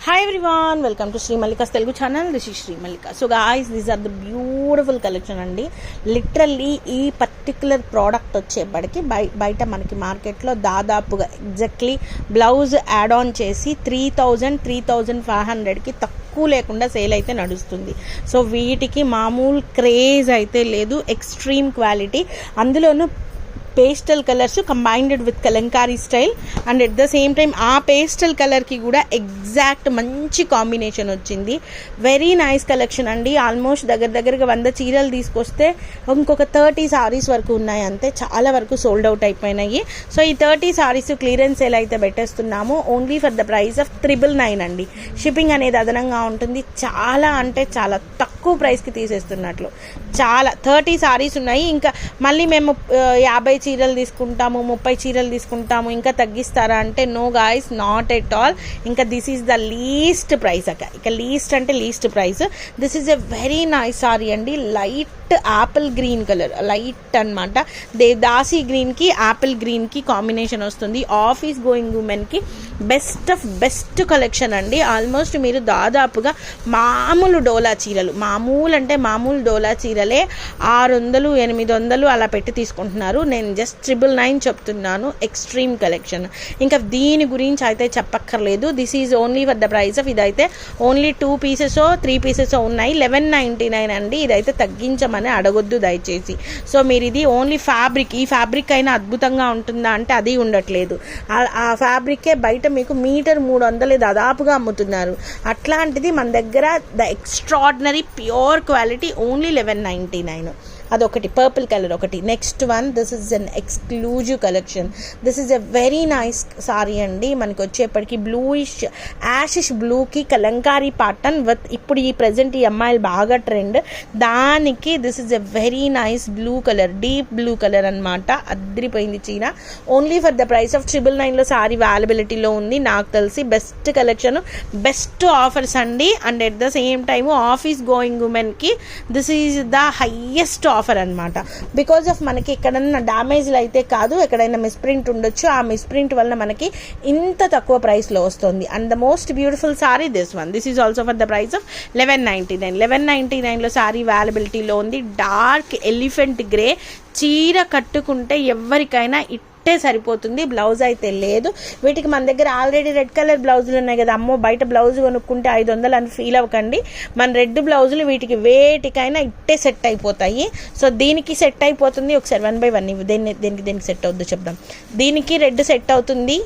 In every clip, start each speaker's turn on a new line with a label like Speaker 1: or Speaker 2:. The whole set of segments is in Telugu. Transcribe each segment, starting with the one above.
Speaker 1: Hi everyone, welcome to Sri Mallika's Telugu channel. This is Sri Mallika. So guys, these are the beautiful collection andi. Literally ee particular product వచ్చేప్పటికి బయట మనకి మార్కెట్లో దాదాపుగా ఎగ్జాక్ట్లీ బ్లౌజ్ యాడ్ ఆన్ చేసి 3500కి తక్కువ లేకుండా సేల్ అయితే నడుస్తుంది. సో వీటికి మామూలు క్రేజ్ అయితే లేదు, ఎక్స్ట్రీమ్ క్వాలిటీ, అందులోనూ pastel colours combined with Kalamkari style and at the same time ఆ పేస్టల్ కలర్కి కూడా ఎగ్జాక్ట్ మంచి కాంబినేషన్ వచ్చింది. వెరీ నైస్ కలెక్షన్ అండి. ఆల్మోస్ట్ దగ్గరగా 100 చీరలు తీసుకొస్తే ఇంకొక 30 సారీస్ వరకు ఉన్నాయి, అంతే. చాలా వరకు సోల్డ్ అవుట్ అయిపోయినాయి. సో ఈ 30 సారీస్ క్లియరెన్స్ సేల్ అయితే పెట్టేస్తున్నాము only for the price of 999 అండి. షిప్పింగ్ అనేది అదనంగా ఉంటుంది. చాలా అంటే చాలా తక్కువ ప్రైస్కి తీసేస్తున్నట్లు. చాలా 30 సారీస్ ఉన్నాయి. ఇంకా మళ్ళీ మేము 50 చీరలు తీసుకుంటాము, 30 చీరలు తీసుకుంటాము, ఇంకా తగ్గిస్తారా అంటే no guys, not at all. ఇంకా this is the least price అక్క. ఇక లీస్ట్ అంటే least price. This is a very nice sari అండి. Light apple green colour, light అనమాట. దేవదాసి గ్రీన్కి యాపిల్ గ్రీన్కి కాంబినేషన్ వస్తుంది. ఆఫీస్ గోయింగ్ ఉమెన్కి బెస్ట్ ఆఫ్ బెస్ట్ కలెక్షన్ అండి. ఆల్మోస్ట్ మీరు దాదాపుగా మామూలు డోలా చీరలు, మామూలు అంటే మామూలు డోలా చీరలే 600 800 అలా పెట్టి తీసుకుంటున్నారు. నేను జస్ట్ 999 చెప్తున్నాను. Extreme collection. ఇంకా దీని గురించి అయితే చెప్పక్కర్లేదు. This is only for the price of, ఇదైతే ఓన్లీ 2 పీసెస్ 3 పీసెస్ ఉన్నాయి. 1199 అండి. ఇదైతే తగ్గించమని అడగొద్దు దయచేసి. సో మీరు ఇది ఓన్లీ ఫ్యాబ్రిక్, ఈ ఫ్యాబ్రిక్ అయినా అద్భుతంగా ఉంటుందా అంటే అది ఉండట్లేదు. ఆ ఫ్యాబ్రికే బయట మీకు మీటర్ 300 దాదాపుగా అమ్ముతున్నారు. అట్లాంటిది మన దగ్గర the extraordinary pure quality only 1199. అదొకటి పర్పుల్ కలర్ ఒకటి. Next one, this is an exclusive collection. This is a very nice sari అండి. మనకి వచ్చేప్పటికి బ్లూయిష్ యాషిష్ బ్లూకి కలంకారీ ప్యాటర్న్ విత్ ఇప్పుడు ఈ ప్రజెంట్ ఈ అమ్మాయిలు బాగా ట్రెండ్ దానికి this is a very nice blue colour, deep blue colour అనమాట. అద్రిపోయింది చీర. Only for the price of 999 sari అవైలబిలిటీలో ఉంది. నాకు తెలిసి బెస్ట్ కలెక్షన్, బెస్ట్ ఆఫర్స్ అండి. And at the same time office going ఉమెన్కి this is the highest offer అనమాట. బికాజ్ ఆఫ్ మనకి ఎక్కడన్నా డ్యామేజ్లు అయితే కాదు, ఎక్కడైనా మిస్ప్రింట్ ఉండొచ్చు. ఆ మిస్ప్రింట్ వల్ల మనకి ఇంత తక్కువ ప్రైస్లో వస్తుంది. And the most beautiful sari this one. This is also for the price of 1199. 1199లో సారీ అవైలబిలిటీలో ఉంది. డార్క్ ఎలిఫెంట్ గ్రే చీర కట్టుకుంటే ఎవరికైనా సరిపోతుంది. బ్లౌజ్ అయితే లేదు. వీటికి మన దగ్గర ఆల్రెడీ రెడ్ కలర్ బ్లౌజులు ఉన్నాయి కదా, అమ్మో బయట బ్లౌజ్ కొనుక్కుంటే 500 అని ఫీల్ అవ్వకండి. మన రెడ్ బ్లౌజులు వీటికి వేటికైనా ఇట్టే సెట్ అయిపోతాయి. సో దీనికి సెట్ అయిపోతుంది. ఒకసారి 1 by 1 దేనికి సెట్ అవుద్దో చెప్దాం. దీనికి రెడ్ సెట్ అవుతుంది.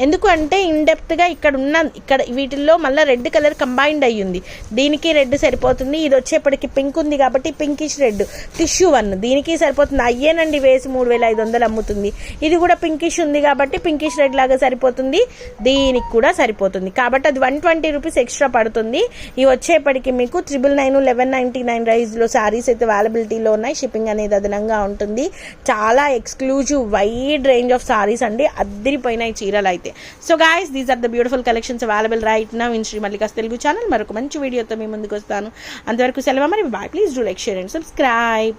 Speaker 1: ఎందుకు అంటే ఇన్డెప్త్గా ఇక్కడ వీటిల్లో మళ్ళీ రెడ్ కలర్ కంబైన్డ్ అయ్యింది. దీనికి రెడ్ సరిపోతుంది. ఇది వచ్చేప్పటికి పింక్ ఉంది కాబట్టి పింకిష్ రెడ్ టిష్యూ 1 దీనికి సరిపోతుంది. అయ్యేనండి వేసి 3500 అమ్ముతుంది. ఇది కూడా పింకిష్ ఉంది కాబట్టి పింకిష్ రెడ్ లాగా సరిపోతుంది. దీనికి కూడా సరిపోతుంది కాబట్టి అది 120 రూపీస్ ఎక్స్ట్రా పడుతుంది. ఇవి వచ్చేప్పటికి మీకు 999 1199 రైజ్లో శారీస్ అయితే అవైలబిలిటీలో ఉన్నాయి. షిప్పింగ్ అనేది అదనంగా ఉంటుంది. చాలా exclusive wide range of saris అండి. అద్దరిపోయినాయి చీరలు అయితే. So guys, these are the beautiful collections available right now in Sri Mallika's Telugu channel. మరొక మంచి వీడియోతో మీ ముందుకు వస్తాను. అంతవరకు సెలవు మరి. Bye. Please do like, share and subscribe.